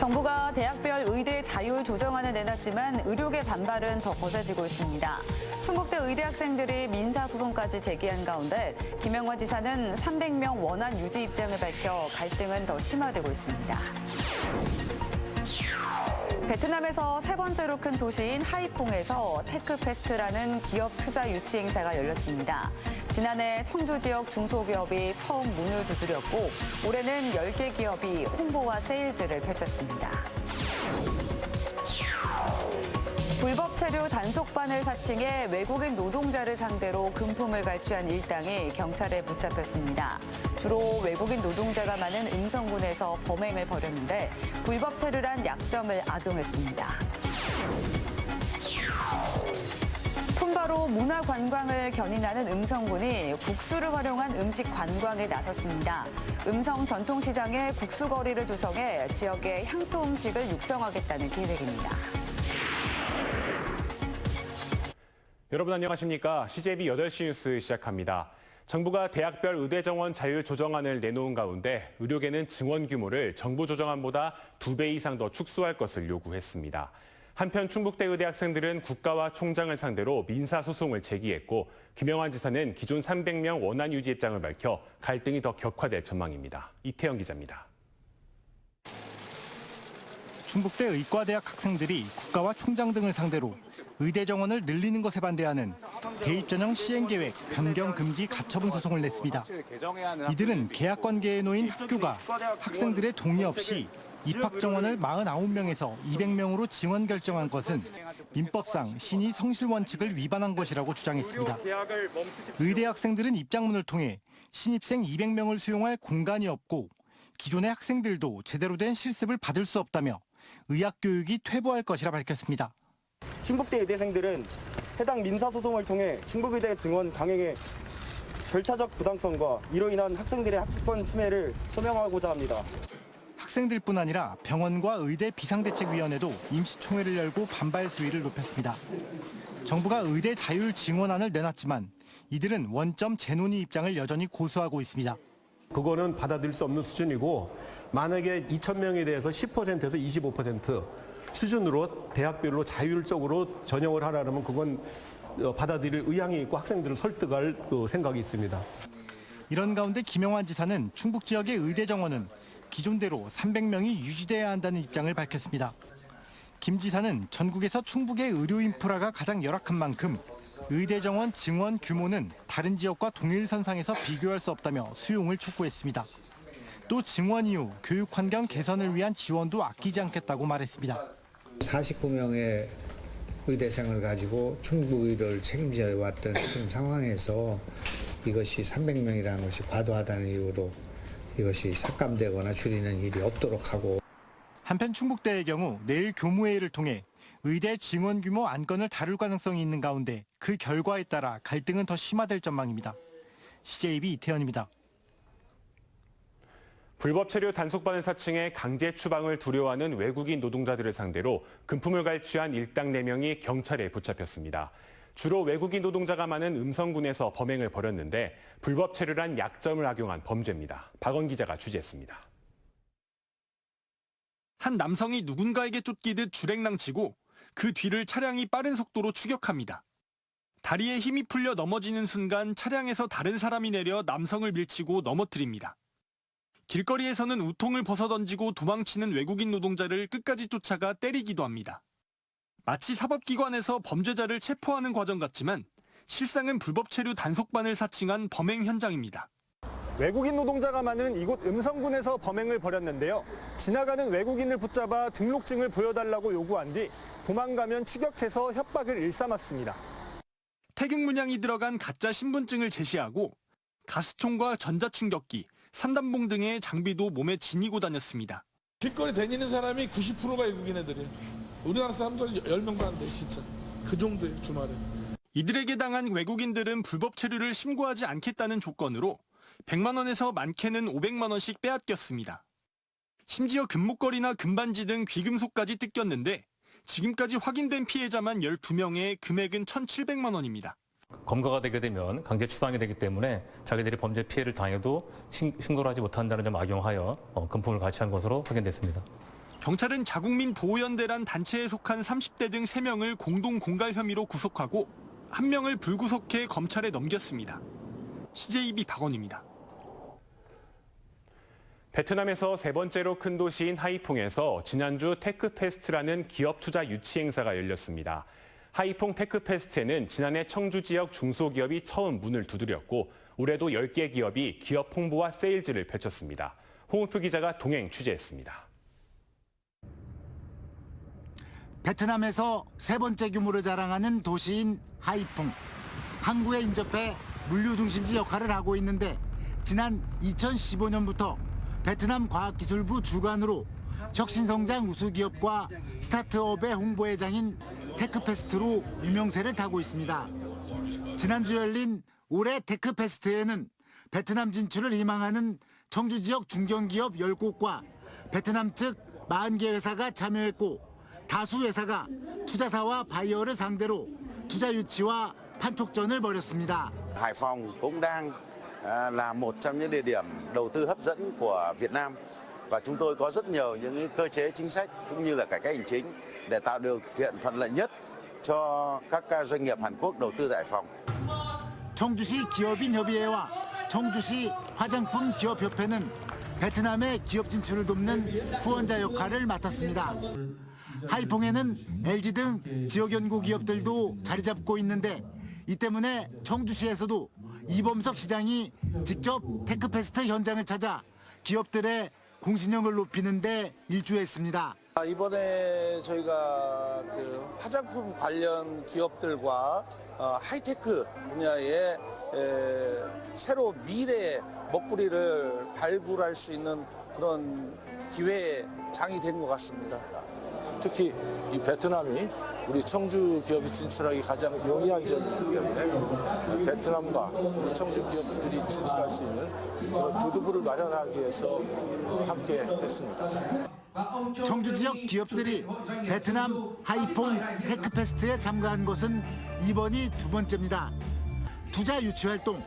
정부가 대학별 의대 자율 조정안을 내놨지만 의료계 반발은 더 거세지고 있습니다. 충북대 의대 학생들이 민사소송까지 제기한 가운데 김영환 지사는 300명 원안 유지 입장을 밝혀 갈등은 더 심화되고 있습니다. 베트남에서 세 번째로 큰 도시인 하이퐁에서 테크페스트라는 기업 투자 유치 행사가 열렸습니다. 지난해 청주 지역 중소기업이 처음 문을 두드렸고 올해는 10개 기업이 홍보와 세일즈를 펼쳤습니다. 불법 체류 단속반을 사칭해 외국인 노동자를 상대로 금품을 갈취한 일당이 경찰에 붙잡혔습니다. 주로 외국인 노동자가 많은 음성군에서 범행을 벌였는데 불법 체류란 약점을 악용했습니다. 품바로 문화 관광을 견인하는 음성군이 국수를 활용한 음식 관광에 나섰습니다. 음성 전통시장에 국수거리를 조성해 지역의 향토 음식을 육성하겠다는 계획입니다. 여러분 안녕하십니까? CJB 8시 뉴스 시작합니다. 정부가 대학별 의대 정원 자율 조정안을 내놓은 가운데 의료계는 증원 규모를 정부 조정안보다 2배 이상 더 축소할 것을 요구했습니다. 한편 충북대 의대 학생들은 국가와 총장을 상대로 민사소송을 제기했고 김영환 지사는 기존 300명 원안 유지 입장을 밝혀 갈등이 더 격화될 전망입니다. 이태영 기자입니다. 충북대 의과대학 학생들이 국가와 총장 등을 상대로 의대 정원을 늘리는 것에 반대하는 대입전형 시행계획 변경 금지 가처분 소송을 냈습니다. 이들은 계약 관계에 놓인 학교가 학생들의 동의 없이 입학 정원을 49명에서 200명으로 증원 결정한 것은 민법상 신의 성실 원칙을 위반한 것이라고 주장했습니다. 의대 학생들은 입장문을 통해 신입생 200명을 수용할 공간이 없고 기존의 학생들도 제대로 된 실습을 받을 수 없다며 의학교육이 퇴보할 것이라 밝혔습니다. 충북대 의대생들은 해당 민사소송을 통해 충북의대 증원 강행의 절차적 부당성과 이로 인한 학생들의 학습권 침해를 소명하고자 합니다. 학생들뿐 아니라 병원과 의대 비상대책위원회도 임시총회를 열고 반발 수위를 높였습니다. 정부가 의대 자율 증원안을 내놨지만 이들은 원점 재논의 입장을 여전히 고수하고 있습니다. 그거는 받아들일 수 없는 수준이고 만약에 2,000명에 대해서 10%에서 25% 수준으로 대학별로 자율적으로 전형을 하라면 그건 받아들일 의향이 있고 학생들을 설득할 생각이 있습니다. 이런 가운데 김영환 지사는 충북 지역의 의대 정원은 기존대로 300명이 유지돼야 한다는 입장을 밝혔습니다. 김 지사는 전국에서 충북의 의료 인프라가 가장 열악한 만큼 의대 정원 증원 규모는 다른 지역과 동일선상에서 비교할 수 없다며 수용을 촉구했습니다. 또 증원 이후 교육 환경 개선을 위한 지원도 아끼지 않겠다고 말했습니다. 49명의 의대생을 가지고 충북의료를 책임져 왔던 지금 상황에서 이것이 300명이라는 것이 과도하다는 이유로 이것이 삭감되거나 줄이는 일이 없도록 하고. 한편 충북대의 경우 내일 교무회의를 통해 의대 증원 규모 안건을 다룰 가능성이 있는 가운데 그 결과에 따라 갈등은 더 심화될 전망입니다. CJB 이태현입니다. 불법 체류 단속반을 사칭해 강제 추방을 두려워하는 외국인 노동자들을 상대로 금품을 갈취한 일당 4명이 경찰에 붙잡혔습니다. 주로 외국인 노동자가 많은 음성군에서 범행을 벌였는데 불법 체류란 약점을 악용한 범죄입니다. 박원 기자가 취재했습니다. 한 남성이 누군가에게 쫓기듯 주행랑치고 그 뒤를 차량이 빠른 속도로 추격합니다. 다리에 힘이 풀려 넘어지는 순간 차량에서 다른 사람이 내려 남성을 밀치고 넘어뜨립니다. 길거리에서는 우통을 벗어던지고 도망치는 외국인 노동자를 끝까지 쫓아가 때리기도 합니다. 마치 사법기관에서 범죄자를 체포하는 과정 같지만 실상은 불법 체류 단속반을 사칭한 범행 현장입니다. 외국인 노동자가 많은 이곳 음성군에서 범행을 벌였는데요. 지나가는 외국인을 붙잡아 등록증을 보여달라고 요구한 뒤 도망가면 추격해서 협박을 일삼았습니다. 태극 문양이 들어간 가짜 신분증을 제시하고 가스총과 전자충격기, 산단봉 등의 장비도 몸에 지니고 다녔습니다. 길거리 다니는 사람이 90%가 외국인 애들이에요. 우리나라 사람들 10명도 안 돼, 진짜. 그 정도예요, 주말에. 이들에게 당한 외국인들은 불법 체류를 신고하지 않겠다는 조건으로 100만 원에서 많게는 500만 원씩 빼앗겼습니다. 심지어 금목걸이나 금반지 등 귀금속까지 뜯겼는데 지금까지 확인된 피해자만 12명에 금액은 1,700만 원입니다. 검거가 되게 되면 강제 추방이 되기 때문에 자기들이 범죄 피해를 당해도 신고를 하지 못한다는 점 악용하여 금품을 갈취한 것으로 확인됐습니다. 경찰은 자국민 보호연대란 단체에 속한 30대 등 3명을 공동 공갈 혐의로 구속하고 1명을 불구속해 검찰에 넘겼습니다. CJB 박원입니다. 베트남에서 세 번째로 큰 도시인 하이퐁에서 지난주 테크페스트라는 기업 투자 유치 행사가 열렸습니다. 하이퐁 테크페스트에는 지난해 청주 지역 중소기업이 처음 문을 두드렸고 올해도 10개 기업이 기업 홍보와 세일즈를 펼쳤습니다. 홍우표 기자가 동행 취재했습니다. 베트남에서 세 번째 규모를 자랑하는 도시인 하이퐁. 항구에 인접해 물류 중심지 역할을 하고 있는데 지난 2015년부터 베트남 과학기술부 주관으로 혁신성장 우수기업과 스타트업의 홍보회장인 테크페스트로 유명세를 타고 있습니다. 지난주 열린 올해 테크페스트에는 베트남 진출을 희망하는 청주 지역 중견기업 10곳과 베트남 측 40개 회사가 참여했고 다수 회사가 투자사와 바이어를 상대로 투자 유치와 판촉전을 벌였습니다. Hải Phòng cũng đang là một trong những địa điểm đầu tư hấp dẫn của Việt Nam và chúng tôi có rất nhiều những cơ chế chính sách cũng như là cải cách hành chính để tạo điều kiện thuận lợi nhất cho các doanh nghiệp Hàn Quốc đầu tư tại Hải Phòng. 청주시 기업인협의회와 청주시 화장품 기업협회는 베트남의 기업 진출을 돕는 후원자 역할을 맡았습니다. 하이퐁에는 LG 등 지역 연구 기업들도 자리 잡고 있는데 이 때문에 청주시에서도 이범석 시장이 직접 테크페스트 현장을 찾아 기업들의 공신력을 높이는 데 일조했습니다. 이번에 저희가 화장품 관련 기업들과 하이테크 분야의 새로 미래의 먹거리를 발굴할 수 있는 그런 기회의 장이 된 것 같습니다. 특히 이 베트남이 우리 청주 기업이 진출하기 가장 용이한 지역이기 때문에 베트남과 우리 청주 기업들이 진출할 수 있는 교두부를 마련하기 위해서 함께 했습니다. 청주 지역 기업들이 베트남 하이퐁 테크페스트에 참가한 것은 이번이 두 번째입니다. 투자 유치 활동,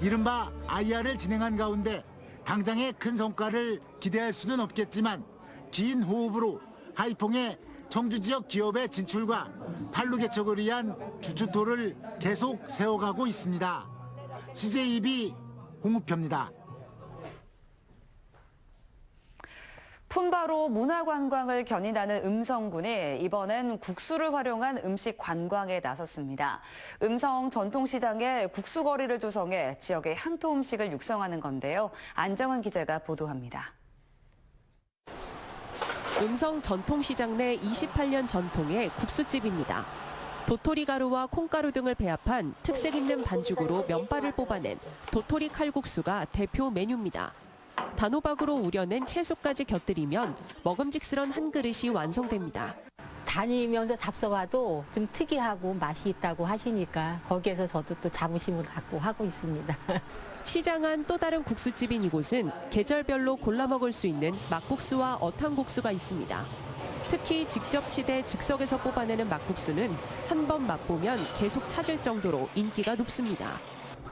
이른바 IR을 진행한 가운데 당장의 큰 성과를 기대할 수는 없겠지만 긴 호흡으로 하이퐁의 청주 지역 기업의 진출과 판로 개척을 위한 주춧돌을 계속 세워가고 있습니다. CJB 홍우표입니다. 푼바로 문화관광을 견인하는 음성군이 이번엔 국수를 활용한 음식 관광에 나섰습니다. 음성 전통시장에 국수거리를 조성해 지역의 향토 음식을 육성하는 건데요. 안정은 기자가 보도합니다. 음성 전통시장 내 28년 전통의 국수집입니다. 도토리 가루와 콩가루 등을 배합한 특색 있는 반죽으로 면발을 뽑아낸 도토리 칼국수가 대표 메뉴입니다. 단호박으로 우려낸 채소까지 곁들이면 먹음직스런 한 그릇이 완성됩니다. 다니면서 잡숴봐도 좀 특이하고 맛이 있다고 하시니까 거기에서 저도 또 자부심을 갖고 하고 있습니다. 시장 안 또 다른 국수집인 이곳은 계절별로 골라 먹을 수 있는 막국수와 어탕국수가 있습니다. 특히 직접 치대 즉석에서 뽑아내는 막국수는 한 번 맛보면 계속 찾을 정도로 인기가 높습니다.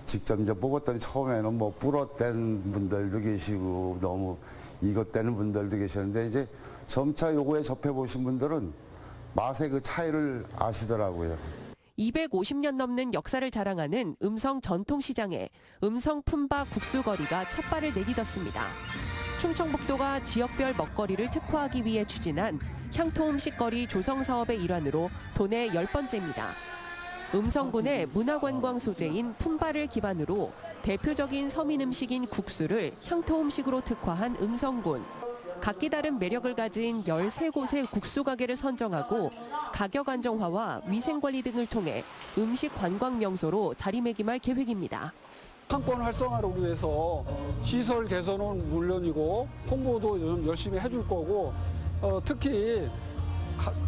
직접 이제 뽑았더니 처음에는 뭐 불어댄 분들도 계시고 너무 익었대는 분들도 계셨는데 이제 점차 요거에 접해보신 분들은 맛의 그 차이를 아시더라고요. 250년 넘는 역사를 자랑하는 음성 전통시장에 음성 푼바 국수거리가 첫 발을 내딛었습니다. 충청북도가 지역별 먹거리를 특화하기 위해 추진한 향토 음식거리 조성 사업의 일환으로 도내 10번째입니다. 음성군의 문화관광 소재인 푼바를 기반으로 대표적인 서민 음식인 국수를 향토 음식으로 특화한 음성군. 각기 다른 매력을 가진 13곳의 국수 가게를 선정하고 가격 안정화와 위생 관리 등을 통해 음식 관광 명소로 자리매김할 계획입니다. 상권 활성화를 위해서 시설 개선은 물론이고 홍보도 좀 열심히 해줄 거고 특히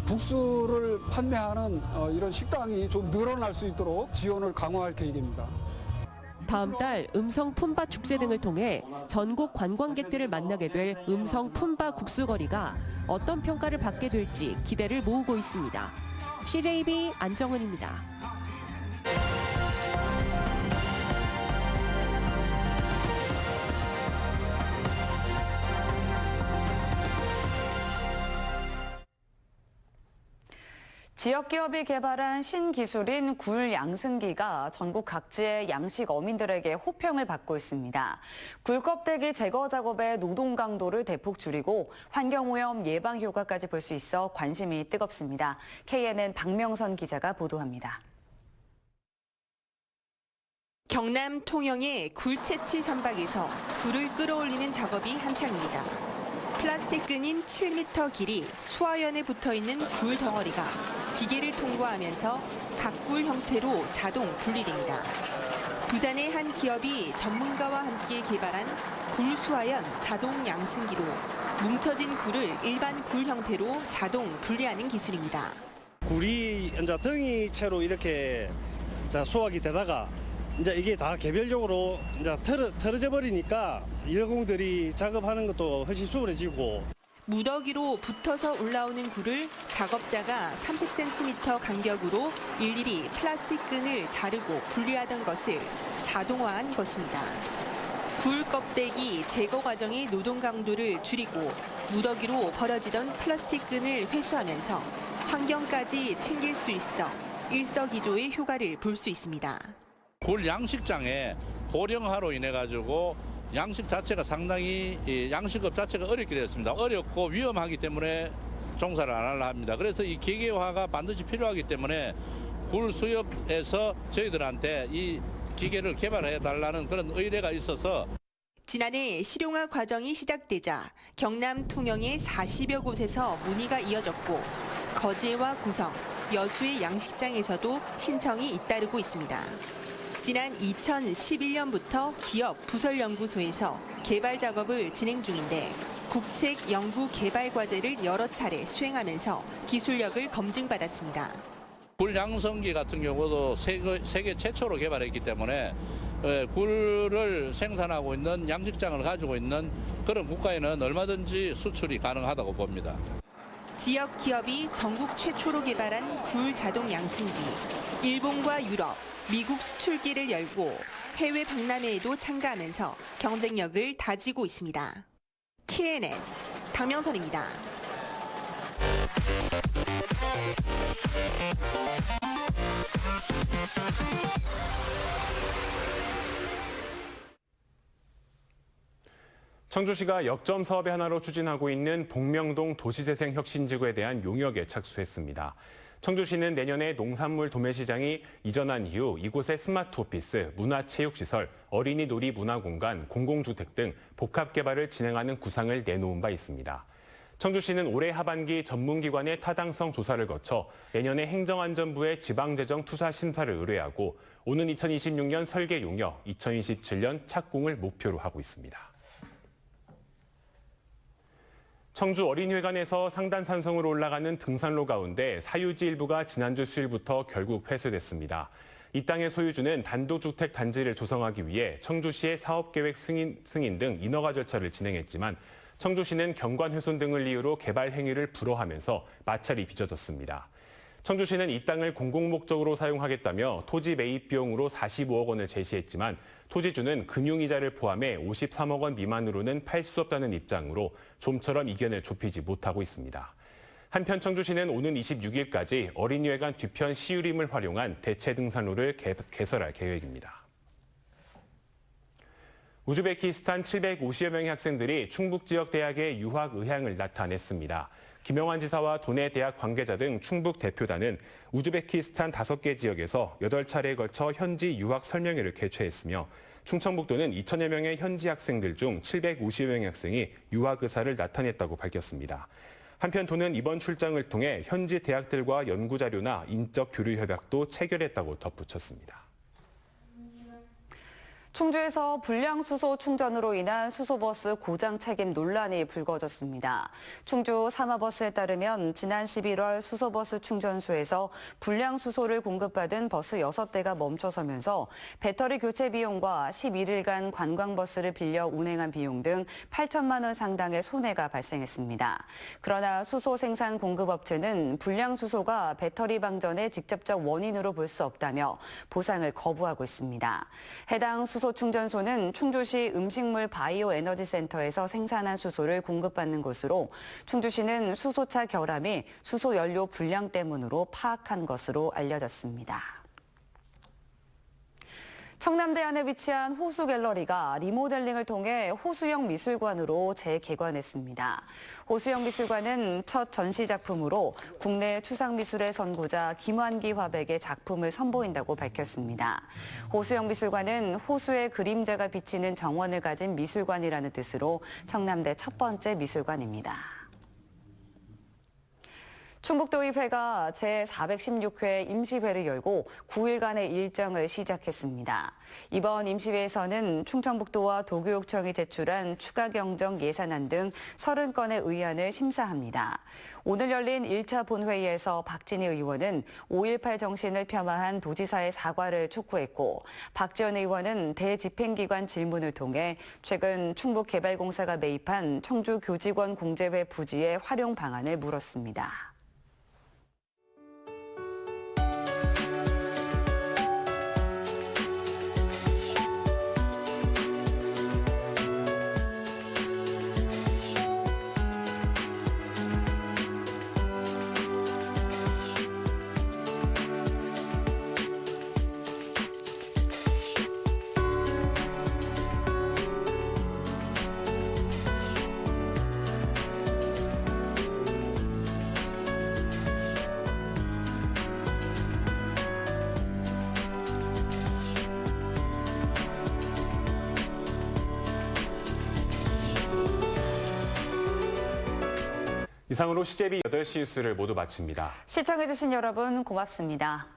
국수를 판매하는 이런 식당이 좀 늘어날 수 있도록 지원을 강화할 계획입니다. 다음 달 음성 푼바 축제 등을 통해 전국 관광객들을 만나게 될 음성 푼바 국수거리가 어떤 평가를 받게 될지 기대를 모으고 있습니다. CJB 안정은입니다. 지역 기업이 개발한 신기술인 굴 양승기가 전국 각지의 양식 어민들에게 호평을 받고 있습니다. 굴 껍데기 제거 작업의 노동 강도를 대폭 줄이고 환경오염 예방 효과까지 볼 수 있어 관심이 뜨겁습니다. KNN 박명선 기자가 보도합니다. 경남 통영의 굴 채취 선박에서 굴을 끌어올리는 작업이 한창입니다. 플라스틱 끈인 7m 길이 수화연에 붙어있는 굴 덩어리가 기계를 통과하면서 각굴 형태로 자동 분리됩니다. 부산의 한 기업이 전문가와 함께 개발한 굴 수화연 자동 양승기로 뭉쳐진 굴을 일반 굴 형태로 자동 분리하는 기술입니다. 굴이 이제 덩이채로 이렇게 수확이 되다가 이제 이게 다 개별적으로 이제 털어져 버리니까 여공들이 작업하는 것도 훨씬 수월해지고. 무더기로 붙어서 올라오는 굴을 작업자가 30cm 간격으로 일일이 플라스틱 끈을 자르고 분리하던 것을 자동화한 것입니다. 굴 껍데기 제거 과정의 노동 강도를 줄이고 무더기로 벌어지던 플라스틱 끈을 회수하면서 환경까지 챙길 수 있어 일석이조의 효과를 볼 수 있습니다. 굴 양식장에 고령화로 인해 가지고 양식 자체가 상당히 양식업 자체가 어렵게 되었습니다. 어렵고 위험하기 때문에 종사를 안 하려 합니다. 그래서 이 기계화가 반드시 필요하기 때문에 굴 수협에서 저희들한테 이 기계를 개발해 달라는 그런 의뢰가 있어서 지난해 실용화 과정이 시작되자 경남 통영의 40여 곳에서 문의가 이어졌고 거제와 고성, 여수의 양식장에서도 신청이 잇따르고 있습니다. 지난 2011년부터 기업 부설연구소에서 개발 작업을 진행 중인데 국책 연구 개발 과제를 여러 차례 수행하면서 기술력을 검증받았습니다. 굴 양성기 같은 경우도 세계 최초로 개발했기 때문에 굴을 생산하고 있는 양식장을 가지고 있는 그런 국가에는 얼마든지 수출이 가능하다고 봅니다. 지역 기업이 전국 최초로 개발한 굴 자동 양승기, 일본과 유럽, 미국 수출기를 열고 해외 박람회에도 참가하면서 경쟁력을 다지고 있습니다. KNN 박명선입니다. 청주시가 역점 사업의 하나로 추진하고 있는 복명동 도시재생혁신지구에 대한 용역에 착수했습니다. 청주시는 내년에 농산물 도매시장이 이전한 이후 이곳에 스마트 오피스, 문화체육시설, 어린이 놀이 문화공간, 공공주택 등 복합개발을 진행하는 구상을 내놓은 바 있습니다. 청주시는 올해 하반기 전문기관의 타당성 조사를 거쳐 내년에 행정안전부에 지방재정투자심사를 의뢰하고 오는 2026년 설계 용역, 2027년 착공을 목표로 하고 있습니다. 청주 어린이회관에서 상단산성으로 올라가는 등산로 가운데 사유지 일부가 지난주 수요일부터 결국 폐쇄됐습니다. 이 땅의 소유주는 단독주택 단지를 조성하기 위해 청주시의 사업계획 승인 등 인허가 절차를 진행했지만 청주시는 경관훼손 등을 이유로 개발 행위를 불허하면서 마찰이 빚어졌습니다. 청주시는 이 땅을 공공목적으로 사용하겠다며 토지 매입 비용으로 45억 원을 제시했지만 토지주는 금융이자를 포함해 53억 원 미만으로는 팔 수 없다는 입장으로 좀처럼 이견을 좁히지 못하고 있습니다. 한편 청주시는 오는 26일까지 어린이회관 뒤편 시유림을 활용한 대체 등산로를 개설할 계획입니다. 우즈베키스탄 750여 명의 학생들이 충북 지역 대학에 유학 의향을 나타냈습니다. 김영환 지사와 도내 대학 관계자 등 충북 대표단은 우즈베키스탄 5개 지역에서 8차례에 걸쳐 현지 유학 설명회를 개최했으며 충청북도는 2천여 명의 현지 학생들 중 750여 명의 학생이 유학 의사를 나타냈다고 밝혔습니다. 한편 도는 이번 출장을 통해 현지 대학들과 연구 자료나 인적 교류 협약도 체결했다고 덧붙였습니다. 충주에서 불량수소 충전으로 인한 수소버스 고장 책임 논란이 불거졌습니다. 충주 사마버스에 따르면 지난 11월 수소버스 충전소에서 불량수소를 공급받은 버스 6대가 멈춰서면서 배터리 교체 비용과 11일간 관광버스를 빌려 운행한 비용 등 8천만 원 상당의 손해가 발생했습니다. 그러나 수소 생산 공급업체는 불량수소가 배터리 방전의 직접적 원인으로 볼 수 없다며 보상을 거부하고 있습니다. 해당 수소 수소 충전소는 충주시 음식물 바이오 에너지 센터에서 생산한 수소를 공급받는 곳으로 충주시는 수소차 결함이 수소 연료 불량 때문으로 파악한 것으로 알려졌습니다. 청남대안에 위치한 호수 갤러리가 리모델링을 통해 호수형 미술관으로 재개관했습니다. 호수형 미술관은 첫 전시 작품으로 국내 추상미술의 선구자 김환기 화백의 작품을 선보인다고 밝혔습니다. 호수형 미술관은 호수의 그림자가 비치는 정원을 가진 미술관이라는 뜻으로 청남대 첫 번째 미술관입니다. 충북도의회가 제416회 임시회를 열고 9일간의 일정을 시작했습니다. 이번 임시회에서는 충청북도와 도교육청이 제출한 추가 경정 예산안 등 30건의 의안을 심사합니다. 오늘 열린 1차 본회의에서 박진희 의원은 5.18 정신을 폄하한 도지사의 사과를 촉구했고 박지원 의원은 대집행기관 질문을 통해 최근 충북개발공사가 매입한 청주교직원 공제회 부지의 활용 방안을 물었습니다. 이상으로 CJB 8시 뉴스를 모두 마칩니다. 시청해주신 여러분 고맙습니다.